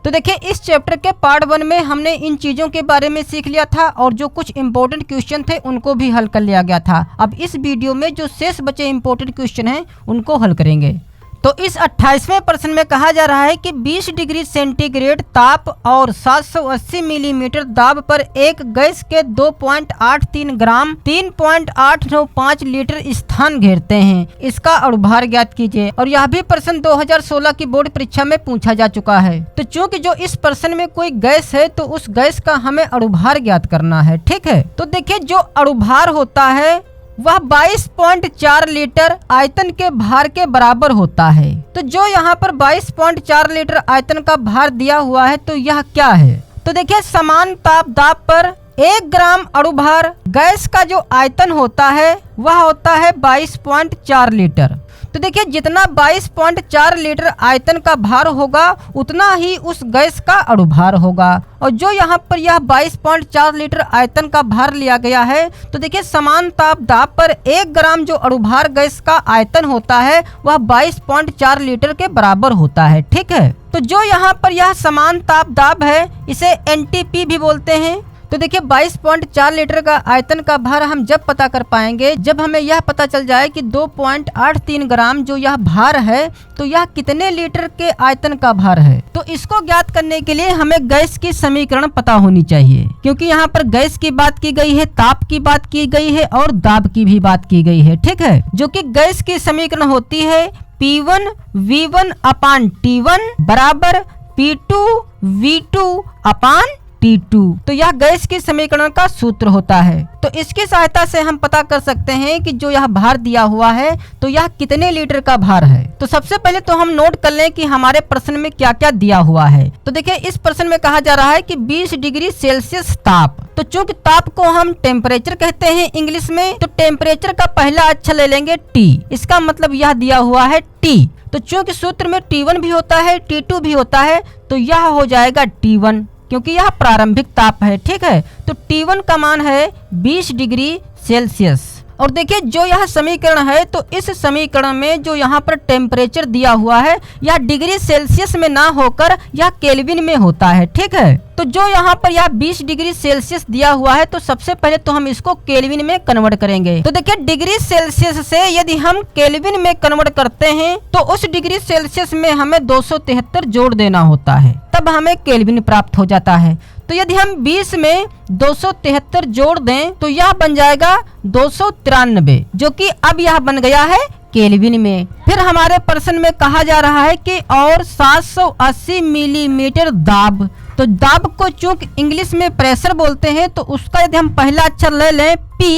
तो देखिए इस चैप्टर के पार्ट 1 में हमने इन चीजों के बारे में सीख लिया था और जो कुछ इंपॉर्टेंट क्वेश्चन थे उनको भी हल कर लिया गया था। अब इस वीडियो में जो शेष बचे इंपॉर्टेंट क्वेश्चन हैं उनको हल करेंगे। तो इस 28वें प्रश्न में कहा जा रहा है कि 20 डिग्री सेंटीग्रेड ताप और 780 मिलीमीटर दाब पर एक गैस के 2.83 ग्राम 3.895 लीटर स्थान घेरते हैं, इसका अणुभार ज्ञात कीजिए। और यह भी प्रश्न 2016 की बोर्ड परीक्षा में पूछा जा चुका है। तो चूंकि जो इस प्रश्न में कोई गैस है तो उस गैस का हमें अणुभार ज्ञात करना है। ठीक है, तो देखिए जो अणुभार होता है वह 22.4 लीटर आयतन के भार के बराबर होता है। तो जो यहाँ पर 22.4 लीटर आयतन का भार दिया हुआ है तो यह क्या है? तो देखिए समान ताप दाब पर 1 ग्राम अणुभार गैस का जो आयतन होता है वह होता है 22.4 लीटर। तो देखिए जितना 22.4 लीटर आयतन का भार होगा उतना ही उस गैस का अणुभार होगा। और जो यहाँ पर यह 22.4 लीटर आयतन का भार लिया गया है तो देखिए समान ताप दाब पर 1 ग्राम जो अणुभार गैस का आयतन होता है वह 22.4 लीटर के बराबर होता है। ठीक है, तो जो यहाँ पर यह समान ताप दाब है इसे NTP भी बोलते हैं। तो देखिए 22.4 लीटर का आयतन का भार हम जब पता कर पाएंगे जब हमें यह पता चल जाए कि 2.83 ग्राम जो यह भार है तो यह कितने लीटर के आयतन का भार है। तो इसको ज्ञात करने के लिए हमें गैस की समीकरण पता होनी चाहिए, क्योंकि यहाँ पर गैस की बात की गई है, ताप की बात की गई है और दाब की भी बात की गई है। ठीक है, जो कि गैस की समीकरण होती है P1 V1 अपान T1 बराबर P2 V2 अपान T2। तो यह गैस की समीकरण का सूत्र होता है। तो इसकी सहायता से हम पता कर सकते हैं कि जो यह भार दिया हुआ है तो यह कितने लीटर का भार है। तो सबसे पहले तो हम नोट कर लें कि हमारे प्रश्न में क्या क्या दिया हुआ है। तो देखिए इस प्रश्न में कहा जा रहा है कि 20 डिग्री सेल्सियस ताप। तो चूंकि ताप को हम टेम्परेचर कहते हैं इंग्लिश में, तो टेम्परेचर का पहला अक्षर ले लेंगे T। इसका मतलब यह दिया हुआ है T। तो चूंकि सूत्र में T1 भी होता है T2 भी होता है तो यह हो जाएगा T1, क्योंकि यह प्रारंभिक ताप है। ठीक है, तो T1 का मान है 20 डिग्री सेल्सियस। और देखिए जो यह समीकरण है तो इस समीकरण में जो यहाँ पर टेम्परेचर दिया हुआ है यह डिग्री सेल्सियस में ना होकर यह केल्विन में होता है। ठीक है, तो जो यहाँ पर यह 20 डिग्री सेल्सियस दिया हुआ है तो सबसे पहले तो हम इसको केल्विन में कन्वर्ट करेंगे। तो देखिए डिग्री सेल्सियस से यदि हम केल्विन में कन्वर्ट करते हैं तो उस डिग्री सेल्सियस में हमें 273 जोड़ देना होता है, तब हमें केल्विन प्राप्त हो जाता है। तो यदि हम 20 में 273 जोड़ दें तो यह बन जाएगा 293, जो कि अब यह बन गया है केल्विन में। फिर हमारे प्रश्न में कहा जा रहा है कि और 780 मिलीमीटर दाब। तो दाब को चूंकि इंग्लिश में प्रेशर बोलते हैं तो उसका यदि हम पहला अक्षर ले लें P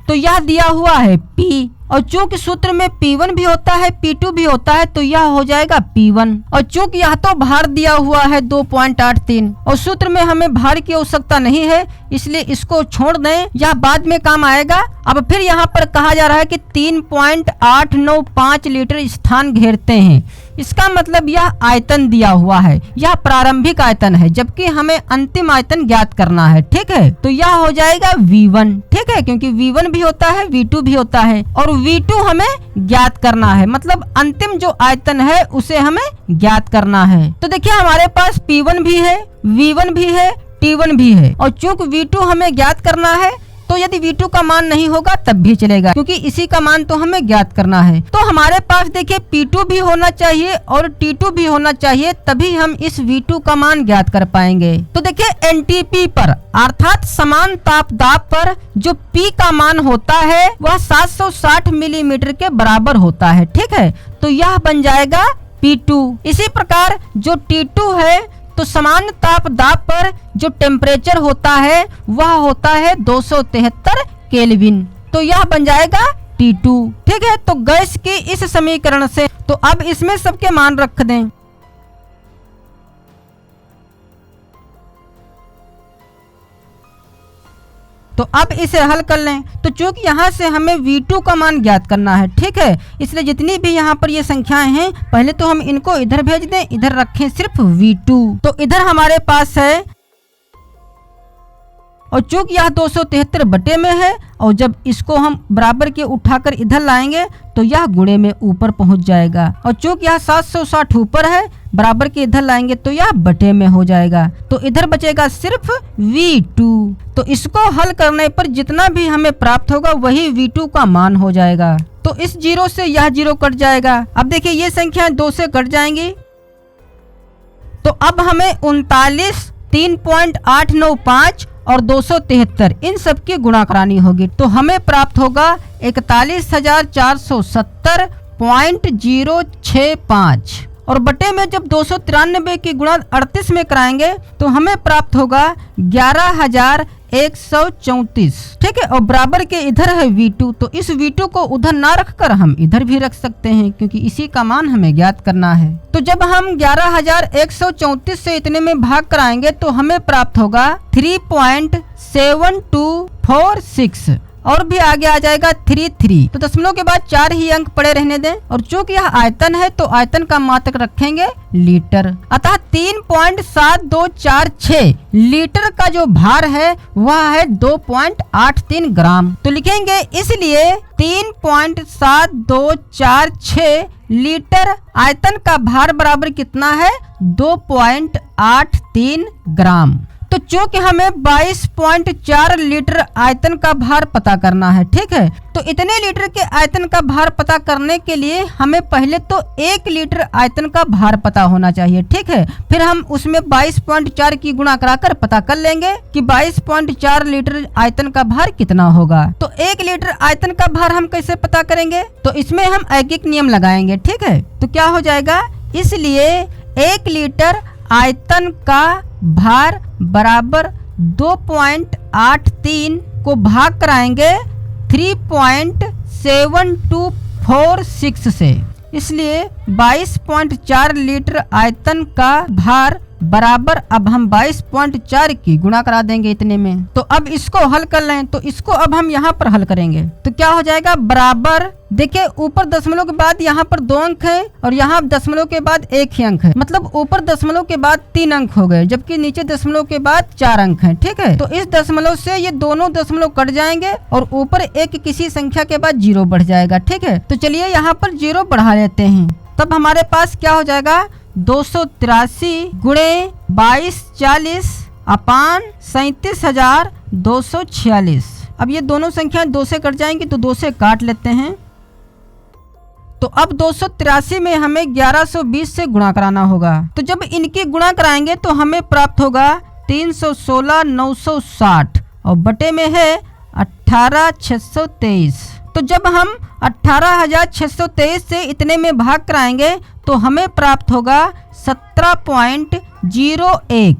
तो यह दिया हुआ है P। और चूंकि सूत्र में P1 भी होता है P2 भी होता है तो यह हो जाएगा P1। और चूंकि यह तो भार दिया हुआ है 2.83 और सूत्र में हमें भार की आवश्यकता नहीं है इसलिए इसको छोड़ दें, यह बाद में काम आएगा। अब फिर यहाँ पर कहा जा रहा है कि 3.895 लीटर स्थान घेरते हैं, इसका मतलब यह आयतन दिया हुआ है, यह प्रारंभिक आयतन है जबकि हमें अंतिम आयतन ज्ञात करना है। ठीक है, तो यह हो जाएगा V1। ठीक है, क्योंकि V1 भी होता है V2 भी होता है और V2 हमें ज्ञात करना है, मतलब अंतिम जो आयतन है उसे हमें ज्ञात करना है। तो देखिए हमारे पास P1 भी है, V1 भी है, T1 भी है और चूंकि V2 हमें ज्ञात करना है तो यदि V2 का मान नहीं होगा तब भी चलेगा, क्योंकि इसी का मान तो हमें ज्ञात करना है। तो हमारे पास देखिए P2 भी होना चाहिए और T2 भी होना चाहिए, तभी हम इस V2 का मान ज्ञात कर पाएंगे। तो देखिए NTP पर अर्थात समान ताप दाब पर जो P का मान होता है वह 760 मिलीमीटर के बराबर होता है। ठीक है, तो यह बन जाएगा P2। इसी प्रकार जो T2 है तो समान ताप दाब पर जो टेम्परेचर होता है वह होता है 273 केल्विन, तो यह बन जाएगा T2। ठीक है, तो गैस के इस समीकरण से तो अब इसमें सबके मान रख दें। तो अब इसे हल कर लें। तो चूंकि यहाँ से हमें V2 का मान ज्ञात करना है, ठीक है, इसलिए जितनी भी यहाँ पर ये संख्याएं हैं पहले तो हम इनको इधर भेज दें, इधर रखें सिर्फ V2। तो इधर हमारे पास है और चूंकि यह 273 बटे में है और जब इसको हम बराबर के उठाकर इधर लाएंगे तो यह गुणे में ऊपर पहुंच जाएगा और चूंकि यह 760 ऊपर है बराबर के इधर लाएंगे तो यह बटे में हो जाएगा, तो इधर बचेगा सिर्फ V2। तो इसको हल करने पर जितना भी हमें प्राप्त होगा वही V2 का मान हो जाएगा। तो इस 0 से यह 0 कट जाएगा। अब देखिए ये संख्या 2 से कट जाएंगी, तो अब हमें 39, 3.895 और 273 इन सब की गुणा करानी होगी। तो हमें प्राप्त होगा 41,470.065 और बटे में जब 293 की गुणा 38 में कराएंगे तो हमें प्राप्त होगा 11,134। ठीक है, और बराबर के इधर है V2, तो इस V2 को उधर ना रखकर हम इधर भी रख सकते हैं क्योंकि इसी का मान हमें ज्ञात करना है। तो जब हम 11,134 से इतने में भाग कराएंगे तो हमें प्राप्त होगा 3.7246 और भी आगे आ जाएगा 33। तो दशमलव के बाद 4 ही अंक पड़े रहने दें और चूंकि यह आयतन है तो आयतन का मात्रक रखेंगे लीटर, अतः 3.7246 लीटर का जो भार है वह है 2.83 ग्राम। तो लिखेंगे इसलिए 3.7246 लीटर आयतन का भार बराबर कितना है 2.83 ग्राम। तो चूंकि हमें 22.4 लीटर आयतन का भार पता करना है, ठीक है, तो इतने लीटर के आयतन का भार पता करने के लिए हमें पहले तो 1 लीटर आयतन का भार पता होना चाहिए। ठीक है, फिर हम उसमें 22.4 की गुणा कराकर पता कर लेंगे कि 22.4 लीटर आयतन का भार कितना होगा। तो 1 लीटर आयतन का भार हम कैसे पता करेंगे, तो इसमें हम एक नियम लगाएंगे। ठीक है, तो क्या हो जाएगा, इसलिए 1 लीटर आयतन का भार बराबर 2.83 को भाग कराएंगे 3.7246 से, इसलिए 22.4 लीटर आयतन का भार बराबर अब हम 22.4 की गुणा करा देंगे इतने में। तो अब इसको हल कर लें, तो इसको अब हम यहाँ पर हल करेंगे तो क्या हो जाएगा, बराबर देखिए ऊपर दशमलव के बाद यहाँ पर 2 अंक है और यहाँ दशमलव के बाद 1 ही अंक है, मतलब ऊपर दशमलव के बाद 3 अंक हो गए जबकि नीचे दशमलव के बाद 4 अंक हैं। ठीक है, तो इस दशमलव से ये दोनों दशमलव कट जाएंगे और ऊपर एक किसी संख्या के बाद 0 बढ़ जाएगा। ठीक है, तो चलिए यहाँ पर 0 बढ़ा लेते हैं, तब हमारे पास क्या हो जाएगा 283 गुणे 2240 अपान 37,246। अब ये दोनों संख्या 2 से कट जाएंगी तो 2 से काट लेते हैं। तो अब 283 में हमें 1120 से गुणा कराना होगा, तो जब इनकी गुणा कराएंगे तो हमें प्राप्त होगा 316,960 और बटे में है 18,623। तो जब हम 18,623 से इतने में भाग कराएंगे तो हमें प्राप्त होगा 17.01,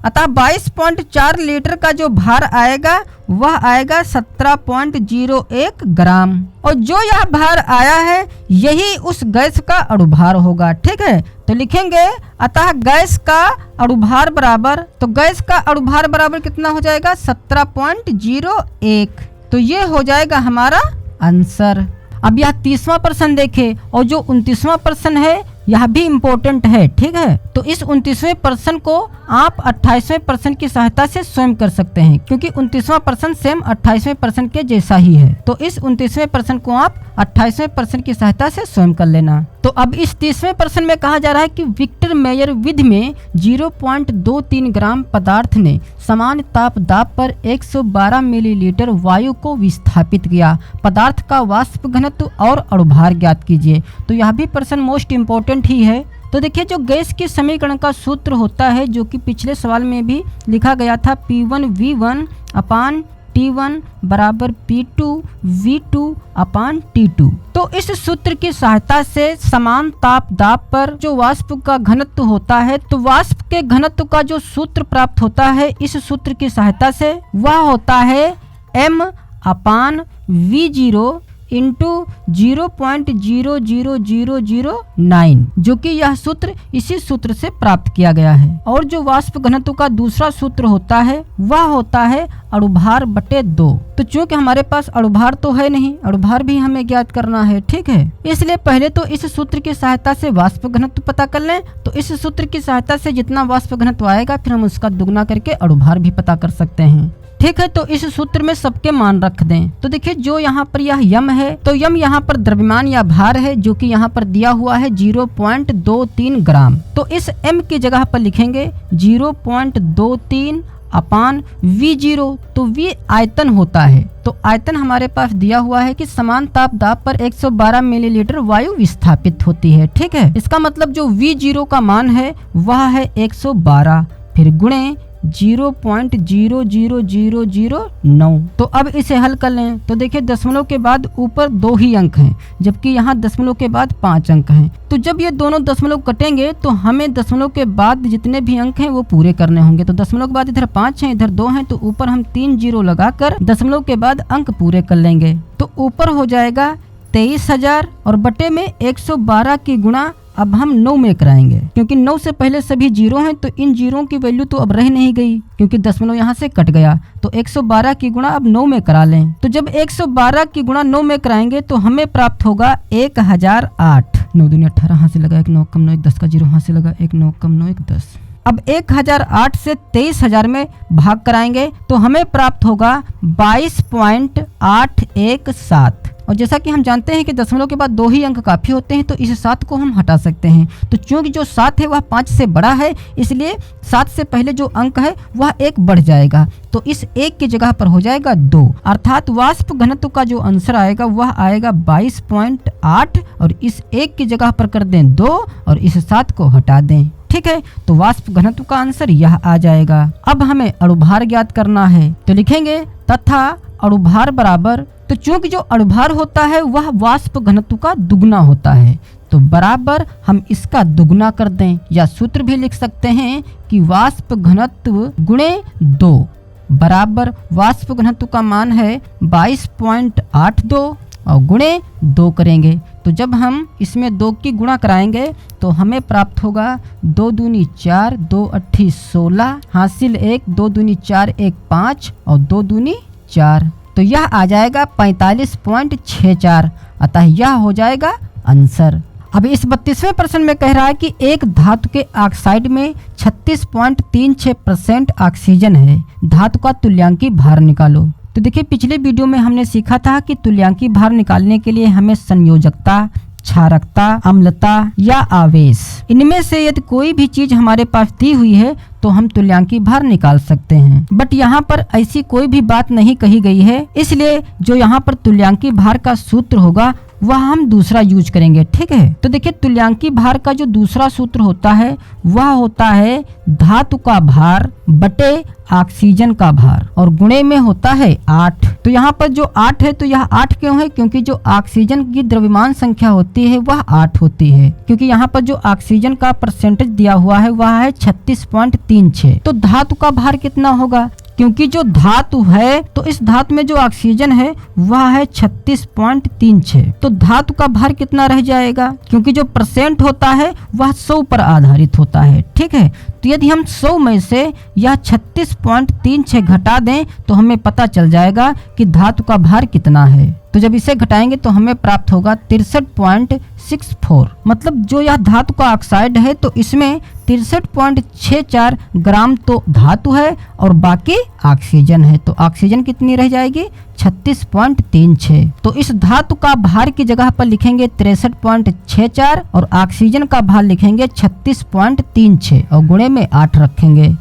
अतः 22.4 लीटर का जो भार आएगा वह आएगा 17.01 ग्राम। और जो यह भार आया है यही उस गैस का अणुभार होगा। ठीक है, तो लिखेंगे अतः गैस का अणुभार बराबर, तो गैस का अणुभार बराबर कितना हो जाएगा 17.01। तो ये हो जाएगा हमारा आंसर। अब यह 30वां प्रश्न देखें और जो 29वां प्रश्न है यह भी इम्पोर्टेंट है। ठीक है, तो इस 29वें प्रश्न को आप 28वें प्रश्न की सहायता से स्वयं कर सकते हैं क्योंकि 29वां प्रश्न सेम 28वें प्रश्न के जैसा ही है। तो इस 29वें प्रश्न को आप 28वें प्रश्न की सहायता से स्वयं कर लेना। तो अब इस 30वें प्रश्न में कहा जा रहा है कि विक्टर मेयर विधि में 0.23 ग्राम पदार्थ ने समान ताप दाब पर 112 मिलीलीटर वायु को विस्थापित किया, पदार्थ का वाष्प घनत्व और अणुभार ज्ञात कीजिए। तो यह भी प्रश्न मोस्ट इम्पोर्टेंट ही है। तो देखिए जो गैस के समीकरण का सूत्र होता है जो कि पिछले सवाल में भी लिखा गया था P1V1 अपान T1 बराबर P2V2 अपान T2। तो इस सूत्र की सहायता से समान ताप दाब पर जो वाष्प का घनत्व होता है, तो वाष्प के घनत्व का जो सूत्र प्राप्त होता है इस सूत्र की सहायता से वह होता है M अपान V0 इंटू 0.00009, जो कि यह सूत्र इसी सूत्र से प्राप्त किया गया है। और जो वाष्प घनत्व का दूसरा सूत्र होता है वह होता है अणुभार बटे 2। तो चूंकि हमारे पास अणुभार तो है नहीं, अणुभार भी हमें ज्ञात करना है, ठीक है। इसलिए पहले तो इस सूत्र की सहायता से वाष्प घनत्व पता कर लें। तो इस सूत्र की सहायता से जितना वाष्प घनत्व आएगा फिर हम उसका दुगना करके अणुभार भी पता कर सकते हैं, ठीक है। तो इस सूत्र में सबके मान रख दें। तो देखिए जो यहाँ पर यह यम है, तो यम यहाँ पर द्रव्यमान या भार है जो कि यहाँ पर दिया हुआ है 0.23 ग्राम। तो इस m की जगह पर लिखेंगे 0.23 अपान V0। तो V आयतन होता है। तो आयतन हमारे पास दिया हुआ है कि समान ताप दाब पर 112 मिलीलीटर वायु विस्थापित होती है, ठीक है। इसका मतलब जो V0 का मान है वह है 112, फिर गुणे 0.00009। तो अब इसे हल कर लें। तो देखिए दशमलव के बाद ऊपर 2 ही अंक हैं, जबकि यहाँ दशमलव के बाद 5 अंक हैं। तो जब ये दोनों दशमलव कटेंगे तो हमें दशमलव के बाद जितने भी अंक हैं वो पूरे करने होंगे। तो दशमलव के बाद इधर 5 हैं, इधर 2 हैं, तो ऊपर हम 3 जीरो लगाकर दशमलव के बाद अंक पूरे कर लेंगे। तो ऊपर हो जाएगा 23,000 और बटे में 112 की गुणा अब हम 9 में कराएंगे, क्योंकि 9 से पहले सभी जीरो हैं। तो इन जीरो की वैल्यू तो अब रह नहीं गई क्योंकि दशमलव यहाँ से कट गया। तो 112 की गुणा अब 9 में करा लें। तो जब 112 की गुणा 9 में कराएंगे तो हमें प्राप्त होगा 1008। 9 दूनी 18, हाथ से लगा 1 9 कम 9 1 10 का जीरो, हाथ से लगा 1 9 कम 9 1 10। अब 1008 से 23,000 में भाग कराएंगे तो हमें प्राप्त होगा 22.817। और जैसा कि हम जानते हैं कि दशमलव के बाद 2 ही अंक काफी होते हैं, तो इस 7 को हम हटा सकते हैं। तो चूंकि जो 7 है वह 5 से बड़ा है, इसलिए 7 से पहले जो अंक है वह 1 बढ़ जाएगा। तो इस 1 की जगह पर हो जाएगा 2, अर्थात वाष्प घनत्व का जो आंसर आएगा वह आएगा 22.8 और इस 1 की जगह पर कर दें 2 और इस 7 को हटा दें, ठीक है। तो वाष्प घनत्व का आंसर यह आ जाएगा। अब हमें अणुभार ज्ञात करना है। तो लिखेंगे तथा अणुभार बराबर, तो चूंकि जो अणुभार होता है वह वाष्प घनत्व का दुगना होता है, तो बराबर हम इसका दुगना कर दें, या सूत्र भी लिख सकते हैं कि वाष्प घनत्व गुणे 2 बराबर वाष्प घनत्व का मान है 22.82 और गुणे 2 करेंगे। तो जब हम इसमें 2 की गुणा कराएंगे तो हमें प्राप्त होगा 2 दूनी 4 2 अट्ठी 16 हासिल 1 2 दूनी 4 1 5 और 2 दूनी 4। तो यह आ जाएगा 45.64, अतः यह हो जाएगा आंसर। अब इस 32वें प्रश्न में कह रहा है कि एक धातु के ऑक्साइड में 36.36% ऑक्सीजन है, धातु का तुल्यांकी भार निकालो। तो देखिए पिछले वीडियो में हमने सीखा था कि तुल्यांकी भार निकालने के लिए हमें संयोजकता, क्षारकता, अम्लता या आवेश, इनमें से यदि कोई भी चीज हमारे पास दी हुई है तो हम तुल्यांकी भार निकाल सकते हैं। बट यहाँ पर ऐसी कोई भी बात नहीं कही गई है, इसलिए जो यहाँ पर तुल्यांकी भार का सूत्र होगा वह हम दूसरा यूज करेंगे, ठीक है। तो देखिए तुल्यांकी भार का जो दूसरा सूत्र होता है वह होता है धातु का भार बटे ऑक्सीजन का भार और गुणे में होता है 8। तो यहाँ पर जो 8 है तो यह 8 क्यों है? क्योंकि जो ऑक्सीजन की द्रव्यमान संख्या होती है वह 8 होती है, क्योंकि यहाँ पर जो ऑक्सीजन का परसेंटेज दिया हुआ है वह है 36.36। तो धातु का भार कितना होगा? क्योंकि जो धातु है तो इस धातु में जो ऑक्सीजन है वह है 36.36। तो धातु का भार कितना रह जाएगा? क्योंकि जो परसेंट होता है वह 100 पर आधारित होता है, ठीक है। तो यदि हम 100 में से यह 36.36 घटा दें तो हमें पता चल जाएगा कि धातु का भार कितना है। तो जब इसे घटाएंगे तो हमें प्राप्त होगा 63.64। मतलब जो यह धातु का ऑक्साइड है तो इसमें 63.64 ग्राम तो धातु है और बाकी ऑक्सीजन है। तो ऑक्सीजन कितनी रह जाएगी? 36.36। तो इस धातु का भार की जगह पर लिखेंगे 63.64 और ऑक्सीजन का भार लिखेंगे 36.36 और गुणे में 8 रखेंगे।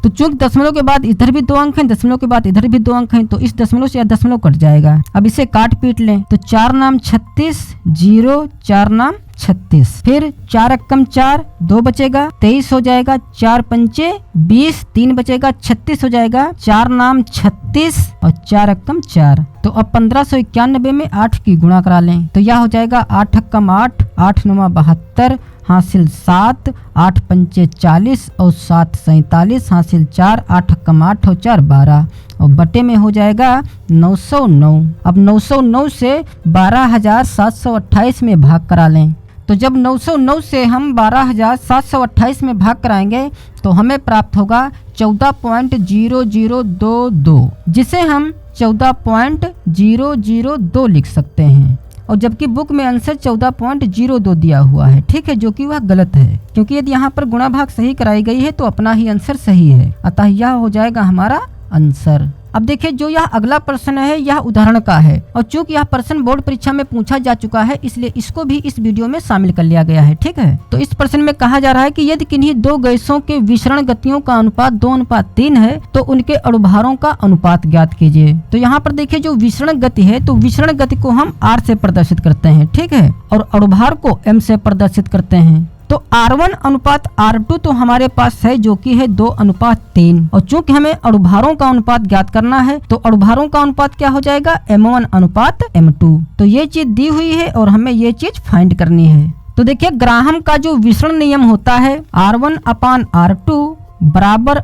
तो चूंकि दशमलव के बाद इधर भी 2 अंक हैं, दशमलव के बाद इधर भी 2 अंक हैं, तो इस दशमलव से यह दशमलव कट जाएगा। अब इसे काट पीट लें तो 4 नाम 36, 0 4 नाम 36, फिर 4 अक्कम 4 2 बचेगा, 23 हो जाएगा, 4 पंचे 20 3 बचेगा, 36 हो जाएगा, 4 नाम 36 और 4 अक्कम 4। तो अब 1591 में 8 की गुणा करा लें तो यह हो जाएगा 8 अक्कम 8 8 9 72 हासिल 7 8 पंचे 40 और 7 47 हासिल 4 8 अक्कम 8 और 4 12 और बटे में हो जाएगा 909। अब 909 से 12,728 में भाग करा लें तो जब 909 से हम 12,728 में भाग कराएंगे तो हमें प्राप्त होगा 14.0022 जिसे हम 14.002 लिख सकते हैं, और जबकि बुक में आंसर 14.02 दिया हुआ है, ठीक है, जो कि वह गलत है, क्योंकि यदि यहाँ पर गुणा भाग सही कराई गई है तो अपना ही आंसर सही है, अतः यह हो जाएगा हमारा आंसर। अब देखिए जो यह अगला प्रश्न है यह उदाहरण का है, और चूंकि यह प्रश्न बोर्ड परीक्षा में पूछा जा चुका है इसलिए इसको भी इस वीडियो में शामिल कर लिया गया है, ठीक है। तो इस प्रश्न में कहा जा रहा है कि यदि किन्हीं दो गैसों के विसरण गतियों का अनुपात 2:3 है तो उनके अणुभारों का अनुपात ज्ञात कीजिए। तो यहाँ पर देखिए जो विसरण गति है तो विसरण गति को हम R से प्रदर्शित करते हैं, ठीक है, और अणुभार को M से प्रदर्शित करते हैं। तो R1 अनुपात R2 तो हमारे पास है जो कि है 2:3, और चूंकि हमें अणुभारों का अनुपात ज्ञात करना है तो अणुभारों का अनुपात क्या हो जाएगा M1 अनुपात M2। तो ये चीज दी हुई है और हमें ये चीज फाइंड करनी है। तो देखिए ग्राहम का जो विसरण नियम होता है R1/R2 बराबर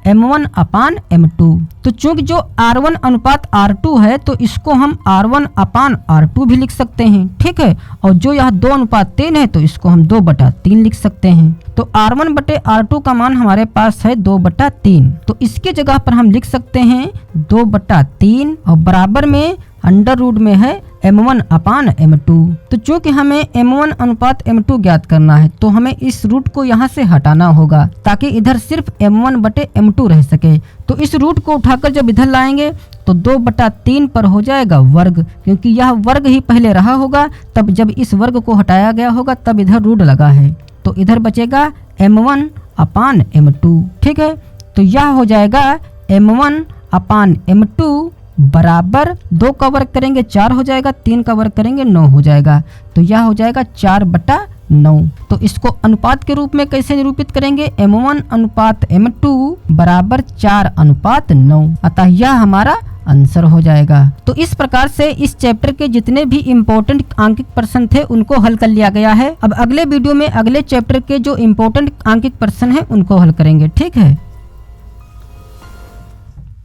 √M1/M2। तो चूंकि जो R1 अनुपात R2 है तो इसको हम R1/R2 भी लिख सकते हैं, ठीक है, और जो यह 2:3 है तो इसको हम 2/3 लिख सकते हैं। तो R1/R2 का मान हमारे पास है 2/3, तो इसके जगह पर हम लिख सकते हैं 2/3 और बराबर में अंडर रूट में है M1/M2। तो चूंकि हमें M1 अनुपात M2 ज्ञात करना है तो हमें इस रूट को यहाँ से हटाना होगा ताकि इधर सिर्फ M1/M2 रह सके। तो इस रूट को उठाकर जब इधर लाएंगे तो 2/3 पर हो जाएगा वर्ग, क्योंकि यह वर्ग ही पहले रहा होगा, तब जब इस वर्ग को हटाया गया होगा तब इधर रूट लगा है, तो इधर बचेगा M1/M2, ठीक है। तो यह हो जाएगा M1/M2 बराबर 2 का वर्ग करेंगे 4 हो जाएगा, 3 का वर्ग करेंगे 9 हो जाएगा, तो यह हो जाएगा 4/9। तो इसको अनुपात के रूप में कैसे निरूपित करेंगे, M1 अनुपात M2 बराबर 4:9, अतः यह हमारा आंसर हो जाएगा। तो इस प्रकार से इस चैप्टर के जितने भी इम्पोर्टेंट आंकिक प्रश्न थे उनको हल कर लिया गया है। अब अगले वीडियो में अगले चैप्टर के जो इम्पोर्टेंट आंकिक प्रश्न है उनको हल करेंगे, ठीक है।